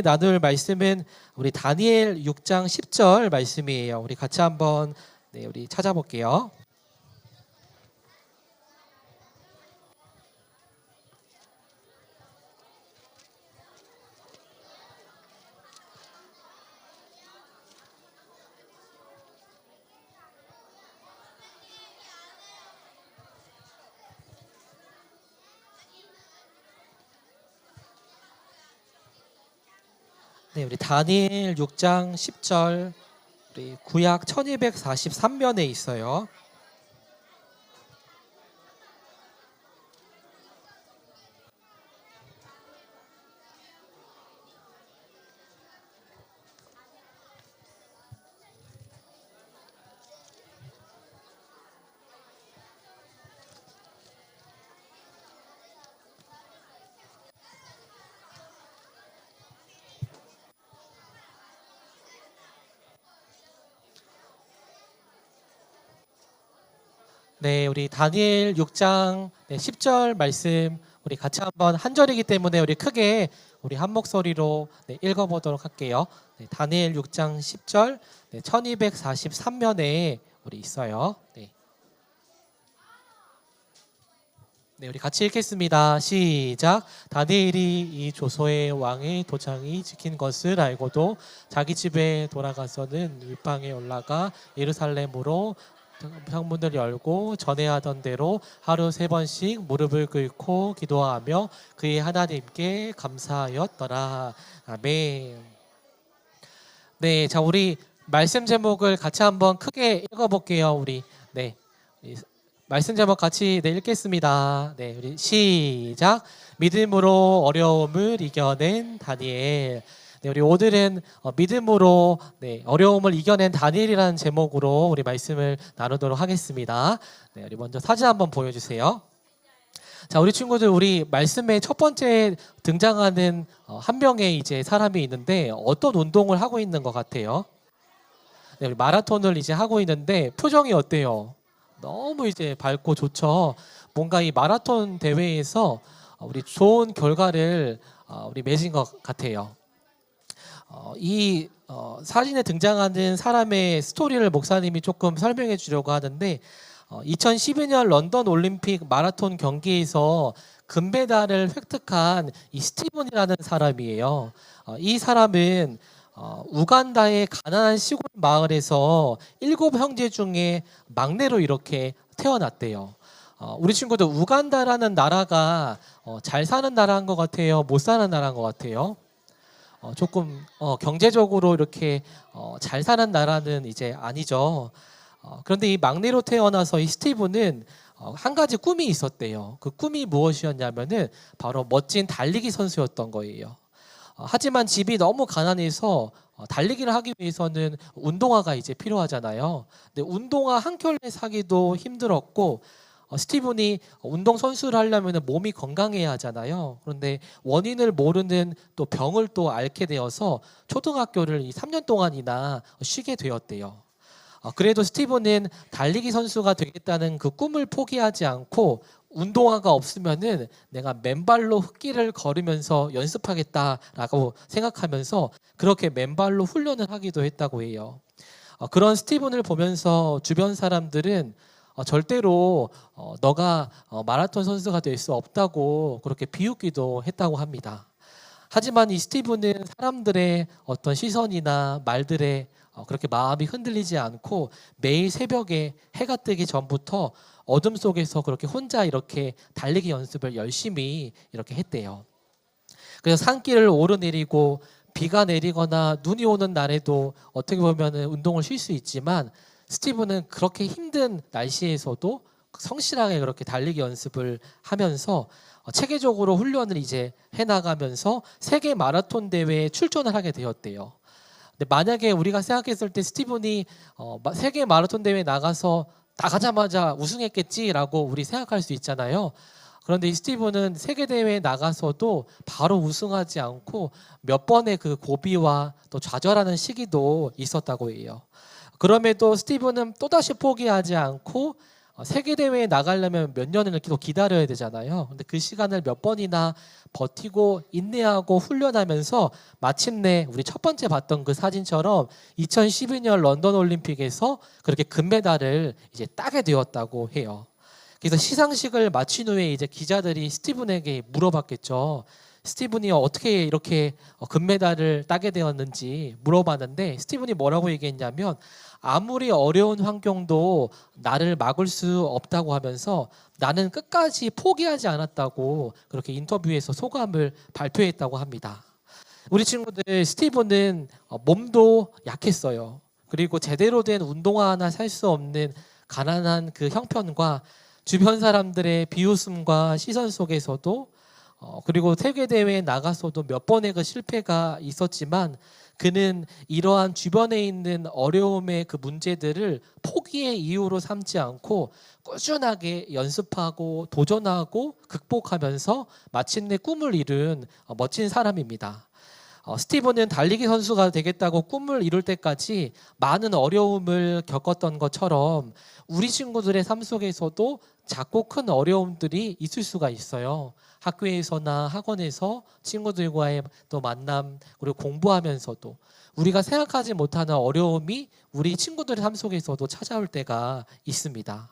나눌 말씀은 우리 다니엘 6장 10절 말씀이에요. 우리 같이 한번 우리 찾아볼게요. 우리 다니엘 6장 10절 우리 구약 1243면에 있어요. 우리 다니엘 6장 10절 말씀 우리 같이 한번 한 절이기 때문에 우리 크게 우리 한 목소리로 읽어보도록 할게요. 다니엘 6장 10절 1243면에 우리 있어요. 우리 같이 읽겠습니다. 시작. 다니엘이 이 조소의 왕의 도장이 지킨 것을 알고도 자기 집에 돌아가서는 윗방에 올라가 예루살렘으로 창문을 열고 전에 하던 대로 하루 3번씩 무릎을 꿇고 기도하며 그의 하나님께 감사하였더라. 아멘. 자, 우리 말씀 제목을 같이 한번 크게 읽어볼게요. 우리 말씀 제목 같이 읽겠습니다. 우리 시작. 믿음으로 어려움을 이겨낸 다니엘. 우리 오늘은 믿음으로 어려움을 이겨낸 다니엘이라는 제목으로 우리 말씀을 나누도록 하겠습니다. 우리 먼저 사진 한번 보여주세요. 자, 우리 친구들, 우리 말씀의 첫 번째 등장하는 한 명의 이제 사람이 있는데 어떤 운동을 하고 있는 것 같아요? 우리 마라톤을 이제 하고 있는데 표정이 어때요? 너무 이제 밝고 좋죠. 뭔가 이 마라톤 대회에서 우리 좋은 결과를 우리 맺은 것 같아요. 이 사진에 등장하는 사람의 스토리를 목사님이 조금 설명해 주려고 하는데 2012년 런던 올림픽 마라톤 경기에서 금메달을 획득한 이 스티븐이라는 사람이에요. 이 사람은 우간다의 가난한 시골 마을에서 7형제 중에 막내로 이렇게 태어났대요. 우리 친구들, 우간다라는 나라가 잘 사는 나라인 것 같아요? 못 사는 나라인 것 같아요? 조금 경제적으로 이렇게 잘 사는 나라는 이제 아니죠. 그런데 이 막내로 태어나서 이 스티븐은 한 가지 꿈이 있었대요. 그 꿈이 무엇이었냐면은 바로 멋진 달리기 선수였던 거예요. 하지만 집이 너무 가난해서 달리기를 하기 위해서는 운동화가 이제 필요하잖아요. 근데 운동화 한 켤레 사기도 힘들었고 스티븐이 운동선수를 하려면 몸이 건강해야 하잖아요. 그런데 원인을 모르는 또 병을 또 앓게 되어서 초등학교를 3년 동안이나 쉬게 되었대요. 그래도 스티븐은 달리기 선수가 되겠다는 그 꿈을 포기하지 않고 운동화가 없으면은 내가 맨발로 흙길을 걸으면서 연습하겠다라고 생각하면서 그렇게 맨발로 훈련을 하기도 했다고 해요. 그런 스티븐을 보면서 주변 사람들은 절대로 너가 마라톤 선수가 될 수 없다고 그렇게 비웃기도 했다고 합니다. 하지만 이 스티븐은 사람들의 어떤 시선이나 말들에 그렇게 마음이 흔들리지 않고 매일 새벽에 해가 뜨기 전부터 어둠 속에서 그렇게 혼자 이렇게 달리기 연습을 열심히 이렇게 했대요. 그래서 산길을 오르내리고 비가 내리거나 눈이 오는 날에도 어떻게 보면 운동을 쉴 수 있지만 스티븐은 그렇게 힘든 날씨에서도 성실하게 그렇게 달리기 연습을 하면서 체계적으로 훈련을 이제 해나가면서 세계 마라톤 대회에 출전을 하게 되었대요. 근데 만약에 우리가 생각했을 때 스티븐이 세계 마라톤 대회에 나가자마자 우승했겠지라고 우리 생각할 수 있잖아요. 그런데 이 스티븐은 세계 대회에 나가서도 바로 우승하지 않고 몇 번의 그 고비와 또 좌절하는 시기도 있었다고 해요. 그럼에도 스티븐은 또다시 포기하지 않고 세계 대회에 나가려면 몇 년을 또 기다려야 되잖아요. 근데 그 시간을 몇 번이나 버티고 인내하고 훈련하면서 마침내 우리 첫 번째 봤던 그 사진처럼 2012년 런던 올림픽에서 그렇게 금메달을 이제 따게 되었다고 해요. 그래서 시상식을 마친 후에 이제 기자들이 스티븐에게 물어봤겠죠. 스티븐이 어떻게 이렇게 금메달을 따게 되었는지 물어봤는데 스티븐이 뭐라고 얘기했냐면 아무리 어려운 환경도 나를 막을 수 없다고 하면서 나는 끝까지 포기하지 않았다고 그렇게 인터뷰에서 소감을 발표했다고 합니다. 우리 친구들 스티븐은 몸도 약했어요. 그리고 제대로 된 운동화 하나 살 수 없는 가난한 그 형편과 주변 사람들의 비웃음과 시선 속에서도 그리고 세계대회에 나가서도 몇 번의 그 실패가 있었지만 그는 이러한 주변에 있는 어려움의 그 문제들을 포기의 이유로 삼지 않고 꾸준하게 연습하고 도전하고 극복하면서 마침내 꿈을 이룬 멋진 사람입니다. 스티븐은 달리기 선수가 되겠다고 꿈을 이룰 때까지 많은 어려움을 겪었던 것처럼 우리 친구들의 삶 속에서도 작고 큰 어려움들이 있을 수가 있어요. 학교에서나 학원에서 친구들과의 또 만남 그리고 공부하면서도 우리가 생각하지 못하는 어려움이 우리 친구들의 삶 속에서도 찾아올 때가 있습니다.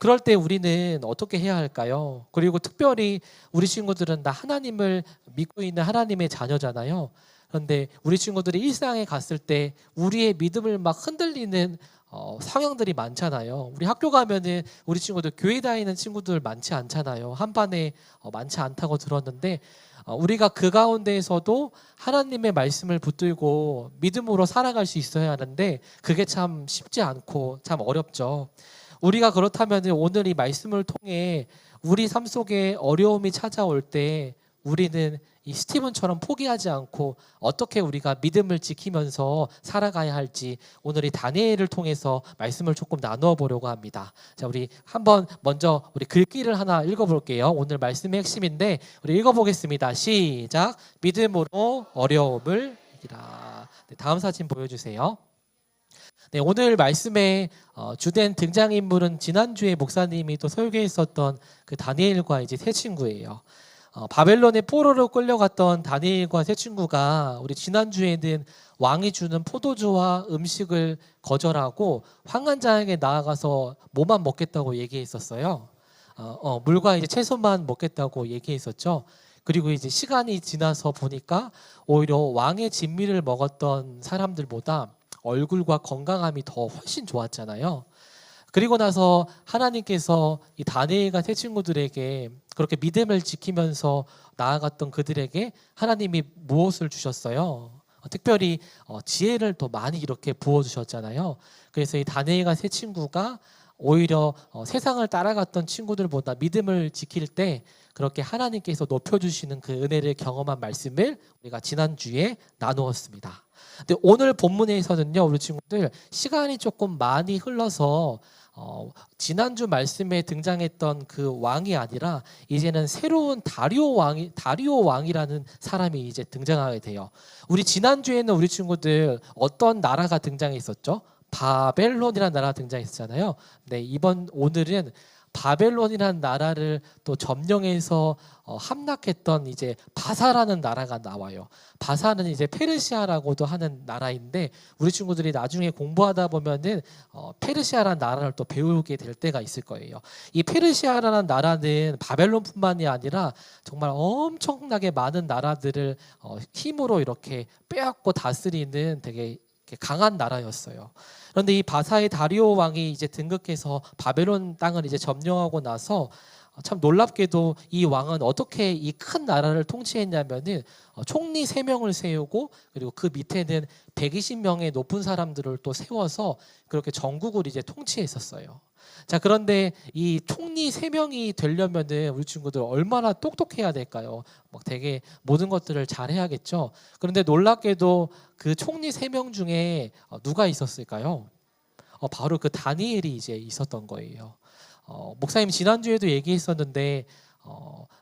그럴 때 우리는 어떻게 해야 할까요? 그리고 특별히 우리 친구들은 다 하나님을 믿고 있는 하나님의 자녀잖아요. 그런데 우리 친구들이 일상에 갔을 때 우리의 믿음을 막 흔들리는 상황들이 많잖아요. 우리 학교 가면은 우리 친구들 교회 다니는 친구들 많지 않잖아요. 한 반에 많지 않다고 들었는데 우리가 그 가운데에서도 하나님의 말씀을 붙들고 믿음으로 살아갈 수 있어야 하는데 그게 참 쉽지 않고 참 어렵죠. 우리가 그렇다면 오늘 이 말씀을 통해 우리 삶 속에 어려움이 찾아올 때 우리는 이 스티븐처럼 포기하지 않고 어떻게 우리가 믿음을 지키면서 살아가야 할지 오늘 이 다니엘을 통해서 말씀을 조금 나누어 보려고 합니다. 자, 우리 한번 먼저 우리 글귀를 하나 읽어볼게요. 오늘 말씀의 핵심인데 우리 읽어보겠습니다. 시작. 믿음으로 어려움을 이기라. 네, 다음 사진 보여주세요. 네, 오늘 말씀의 주된 등장인물은 지난주에 목사님이 또 설교했었던 그 다니엘과 이제 세 친구예요. 바벨론의 포로로 끌려갔던 다니엘과 세 친구가 우리 지난주에는 왕이 주는 포도주와 음식을 거절하고 환관장에게 나아가서 뭐만 먹겠다고 얘기했었어요. 물과 이제 채소만 먹겠다고 얘기했었죠. 그리고 이제 시간이 지나서 보니까 오히려 왕의 진미를 먹었던 사람들보다 얼굴과 건강함이 더 훨씬 좋았잖아요. 그리고 나서 하나님께서 이 다니엘과 세 친구들에게 그렇게 믿음을 지키면서 나아갔던 그들에게 하나님이 무엇을 주셨어요? 특별히 지혜를 더 많이 이렇게 부어주셨잖아요. 그래서 이 다니엘과 세 친구가 오히려 세상을 따라갔던 친구들보다 믿음을 지킬 때 그렇게 하나님께서 높여주시는 그 은혜를 경험한 말씀을 우리가 지난주에 나누었습니다. 근데 오늘 본문에서는요, 우리 친구들 시간이 조금 많이 흘러서 지난주 말씀에 등장했던 그 왕이 아니라 이제는 새로운 다리오 왕이라는 사람이 이제 등장하게 돼요. 우리 지난주에는 우리 친구들 어떤 나라가 등장했었죠? 바벨론이라는 나라가 등장했잖아요. 네, 오늘은 바벨론이라는 나라를 또 점령해서 함락했던 이제 바사라는 나라가 나와요. 바사는 이제 페르시아라고도 하는 나라인데 우리 친구들이 나중에 공부하다 보면은 페르시아라는 나라를 또 배우게 될 때가 있을 거예요. 이 페르시아라는 나라는 바벨론뿐만이 아니라 정말 엄청나게 많은 나라들을 힘으로 이렇게 빼앗고 다스리는 되게 강한 나라였어요. 그런데 이 바사의 다리오 왕이 이제 등극해서 바벨론 땅을 이제 점령하고 나서 참 놀랍게도 이 왕은 어떻게 이 큰 나라를 통치했냐면은 총리 3명을 세우고 그리고 그 밑에는 120명의 높은 사람들을 또 세워서 그렇게 전국을 이제 통치했었어요. 자, 그런데 이 총리 3명이 되려면은 우리 친구들 얼마나 똑똑해야 될까요? 막 되게 모든 것들을 잘 해야겠죠. 그런데 놀랍게도 그 총리 3명 중에 누가 있었을까요? 바로 그 다니엘이 이제 있었던 거예요. 목사님 지난주에도 얘기했었는데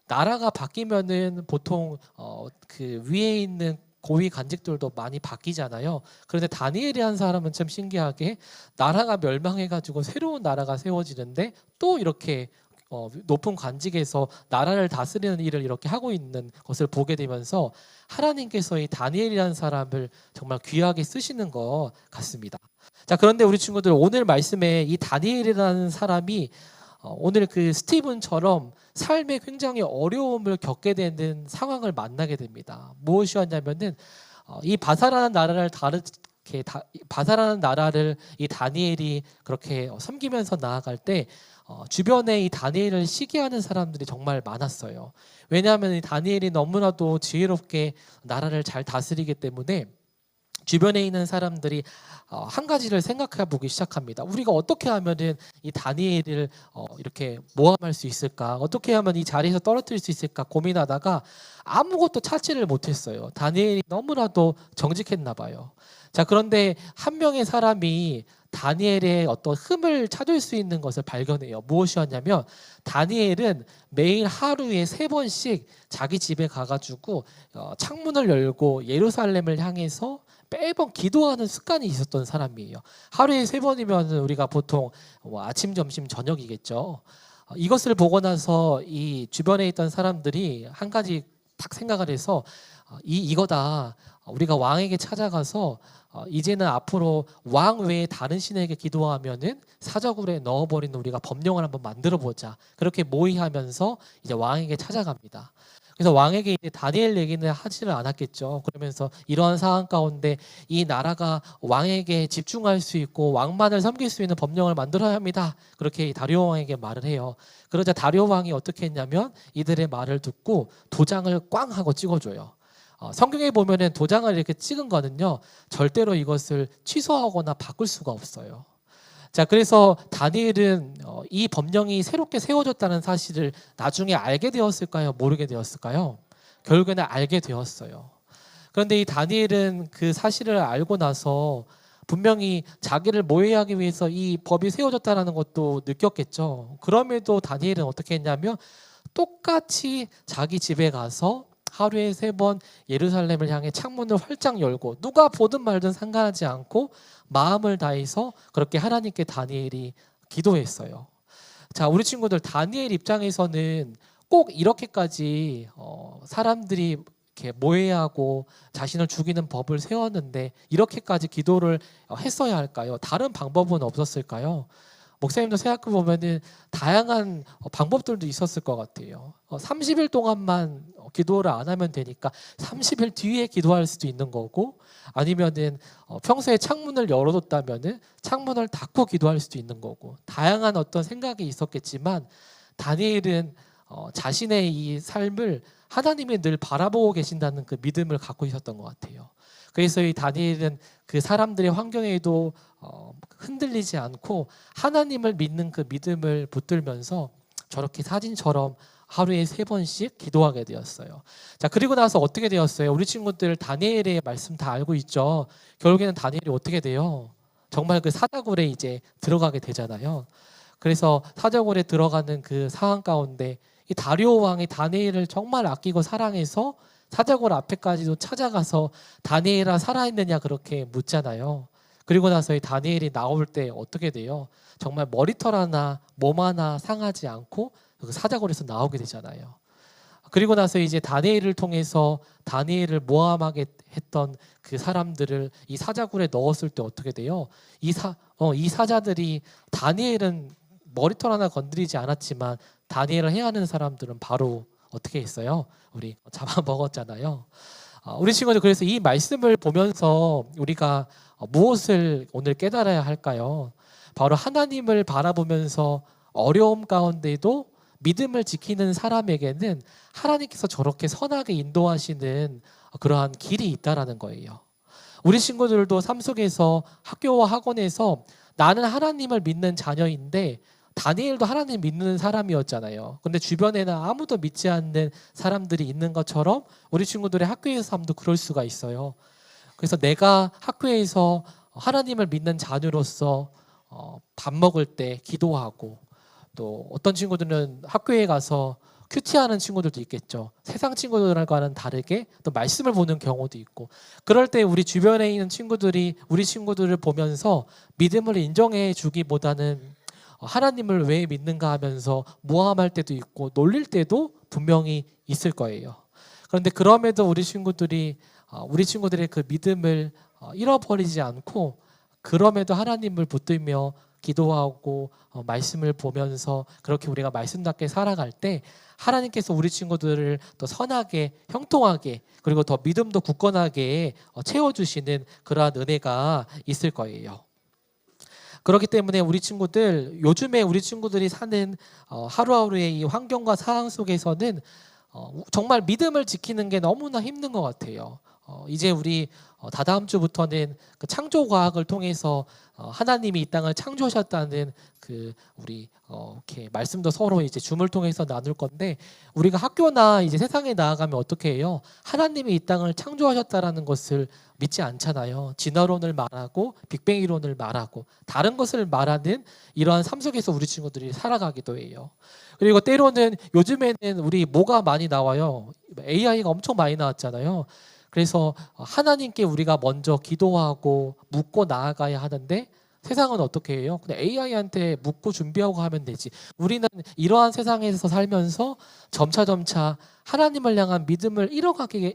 나라가 바뀌면은 보통 그 위에 있는 고위 간직들도 많이 바뀌잖아요. 그런데 다니엘이라는 사람은 참 신기하게 나라가 멸망해가지고 새로운 나라가 세워지는데 또 이렇게 높은 관직에서 나라를 다스리는 일을 이렇게 하고 있는 것을 보게 되면서 하나님께서 이 다니엘이라는 사람을 정말 귀하게 쓰시는 것 같습니다. 자, 그런데 우리 친구들 오늘 말씀에 이 다니엘이라는 사람이 오늘 그 스티븐처럼 삶에 굉장히 어려움을 겪게 되는 상황을 만나게 됩니다. 무엇이었냐면은 이 바사라는 나라를 이 다니엘이 그렇게 섬기면서 나아갈 때 주변에 이 다니엘을 시기하는 사람들이 정말 많았어요. 왜냐하면 이 다니엘이 너무나도 지혜롭게 나라를 잘 다스리기 때문에 주변에 있는 사람들이 한 가지를 생각해 보기 시작합니다. 우리가 어떻게 하면은 이 다니엘을 이렇게 모함할 수 있을까? 어떻게 하면 이 자리에서 떨어뜨릴 수 있을까? 고민하다가 아무것도 찾지를 못했어요. 다니엘이 너무나도 정직했나 봐요. 자, 그런데 한 명의 사람이 다니엘의 어떤 흠을 찾을 수 있는 것을 발견해요. 무엇이었냐면 다니엘은 매일 하루에 3번씩 자기 집에 가가지고 창문을 열고 예루살렘을 향해서 매번 기도하는 습관이 있었던 사람이에요. 하루에 3번이면 우리가 보통 아침, 점심, 저녁이겠죠. 이것을 보고 나서 이 주변에 있던 사람들이 한 가지 딱 생각을 해서 이거다. 우리가 왕에게 찾아가서 이제는 앞으로 왕 외에 다른 신에게 기도하면은 사자굴에 넣어버리는 우리가 법령을 한번 만들어 보자. 그렇게 모의하면서 이제 왕에게 찾아갑니다. 그래서 왕에게 이제 다니엘 얘기는 하지를 않았겠죠. 그러면서 이러한 상황 가운데 이 나라가 왕에게 집중할 수 있고 왕만을 섬길 수 있는 법령을 만들어야 합니다. 그렇게 다리오 왕에게 말을 해요. 그러자 다리오 왕이 어떻게 했냐면 이들의 말을 듣고 도장을 꽝 하고 찍어줘요. 성경에 보면은 도장을 이렇게 찍은 거는요, 절대로 이것을 취소하거나 바꿀 수가 없어요. 자, 그래서 다니엘은 이 법령이 새롭게 세워졌다는 사실을 나중에 알게 되었을까요? 모르게 되었을까요? 결국에는 알게 되었어요. 그런데 이 다니엘은 그 사실을 알고 나서 분명히 자기를 모해하기 위해서 이 법이 세워졌다는 것도 느꼈겠죠. 그럼에도 다니엘은 어떻게 했냐면 똑같이 자기 집에 가서 하루에 3번 예루살렘을 향해 창문을 활짝 열고 누가 보든 말든 상관하지 않고 마음을 다해서 그렇게 하나님께 다니엘이 기도했어요. 자, 우리 친구들 다니엘 입장에서는 꼭 이렇게까지 사람들이 이렇게 모해하고 자신을 죽이는 법을 세웠는데 이렇게까지 기도를 했어야 할까요? 다른 방법은 없었을까요? 목사님도 생각해 보면은 다양한 방법들도 있었을 것 같아요. 30일 동안만 기도를 안 하면 되니까 30일 뒤에 기도할 수도 있는 거고, 아니면은 평소에 창문을 열어뒀다면은 창문을 닫고 기도할 수도 있는 거고, 다양한 어떤 생각이 있었겠지만 다니엘은 자신의 이 삶을 하나님이 늘 바라보고 계신다는 그 믿음을 갖고 있었던 것 같아요. 그래서 이 다니엘은 그 사람들의 환경에도 흔들리지 않고 하나님을 믿는 그 믿음을 붙들면서 저렇게 사진처럼 하루에 3번씩 기도하게 되었어요. 자, 그리고 나서 어떻게 되었어요? 우리 친구들 다니엘의 말씀 다 알고 있죠. 결국에는 다니엘이 어떻게 돼요? 정말 그 사자굴에 이제 들어가게 되잖아요. 그래서 사자굴에 들어가는 그 상황 가운데 이 다리오 왕이 다니엘을 정말 아끼고 사랑해서 사자굴 앞에까지도 찾아가서 다니엘아 살아있느냐 그렇게 묻잖아요. 그리고 나서 이 다니엘이 나올 때 어떻게 돼요? 정말 머리털 하나 몸 하나 상하지 않고 그 사자굴에서 나오게 되잖아요. 그리고 나서 이제 다니엘을 통해서 다니엘을 모함하게 했던 그 사람들을 이 사자굴에 넣었을 때 어떻게 돼요? 이 사자들이 다니엘은 머리털 하나 건드리지 않았지만 다니엘을 해하는 사람들은 바로 어떻게 했어요? 우리 잡아먹었잖아요. 우리 친구들 그래서 이 말씀을 보면서 우리가 무엇을 오늘 깨달아야 할까요? 바로 하나님을 바라보면서 어려움 가운데도 믿음을 지키는 사람에게는 하나님께서 저렇게 선하게 인도하시는 그러한 길이 있다라는 거예요. 우리 친구들도 삶 속에서 학교와 학원에서 나는 하나님을 믿는 자녀인데 다니엘도 하나님 믿는 사람이었잖아요. 근데 주변에는 아무도 믿지 않는 사람들이 있는 것처럼 우리 친구들의 학교의 삶도 그럴 수가 있어요. 그래서 내가 학교에서 하나님을 믿는 자녀로서 밥 먹을 때 기도하고, 또 어떤 친구들은 학교에 가서 큐티하는 친구들도 있겠죠. 세상 친구들과는 다르게 또 말씀을 보는 경우도 있고, 그럴 때 우리 주변에 있는 친구들이 우리 친구들을 보면서 믿음을 인정해 주기보다는 하나님을 왜 믿는가 하면서 모함할 때도 있고 놀릴 때도 분명히 있을 거예요. 그런데 그럼에도 우리 친구들의 그 믿음을 잃어버리지 않고, 그럼에도 하나님을 붙들며 기도하고 말씀을 보면서 그렇게 우리가 말씀답게 살아갈 때 하나님께서 우리 친구들을 더 선하게, 형통하게, 그리고 더 믿음도 굳건하게 채워주시는 그러한 은혜가 있을 거예요. 그렇기 때문에 요즘에 우리 친구들이 사는 하루하루의 이 환경과 상황 속에서는 정말 믿음을 지키는 게 너무나 힘든 것 같아요. 이제 우리 다다음 주부터는 그 창조과학을 통해서 하나님이 이 땅을 창조하셨다는 우리 이렇게 말씀도 서로 이제 줌을 통해서 나눌 건데, 우리가 학교나 이제 세상에 나아가면 어떻게 해요? 하나님이 이 땅을 창조하셨다라는 것을 믿지 않잖아요. 진화론을 말하고 빅뱅 이론을 말하고 다른 것을 말하는 이러한 삶 속에서 우리 친구들이 살아가기도 해요. 그리고 때로는 요즘에는 우리 뭐가 많이 나와요. AI가 엄청 많이 나왔잖아요. 그래서 하나님께 우리가 먼저 기도하고 묻고 나아가야 하는데, 세상은 어떻게 해요? 그냥 AI한테 묻고 준비하고 하면 되지. 우리는 이러한 세상에서 살면서 점차 하나님을 향한 믿음을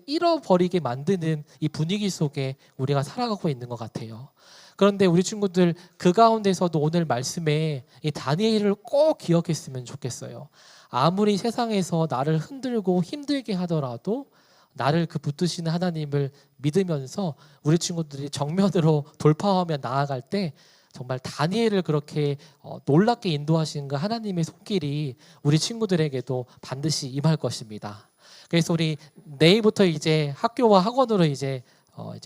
잃어버리게 만드는 이 분위기 속에 우리가 살아가고 있는 것 같아요. 그런데 우리 친구들 그 가운데서도 오늘 말씀에 이 다니엘을 꼭 기억했으면 좋겠어요. 아무리 세상에서 나를 흔들고 힘들게 하더라도 나를 그 붙드시는 하나님을 믿으면서 우리 친구들이 정면으로 돌파하며 나아갈 때 정말 다니엘을 그렇게 놀랍게 인도하시는 그 하나님의 손길이 우리 친구들에게도 반드시 임할 것입니다. 그래서 우리 내일부터 이제 학교와 학원으로 이제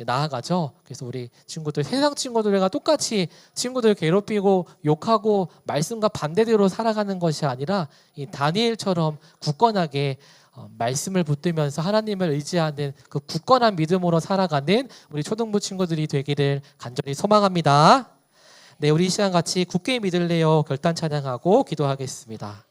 나아가죠. 그래서 우리 친구들, 세상 친구들과 똑같이 친구들 괴롭히고 욕하고 말씀과 반대대로 살아가는 것이 아니라 이 다니엘처럼 굳건하게 말씀을 붙들면서 하나님을 의지하는 그 굳건한 믿음으로 살아가는 우리 초등부 친구들이 되기를 간절히 소망합니다. 네, 우리 이 시간 같이 굳게 믿을래요 결단 찬양하고 기도하겠습니다.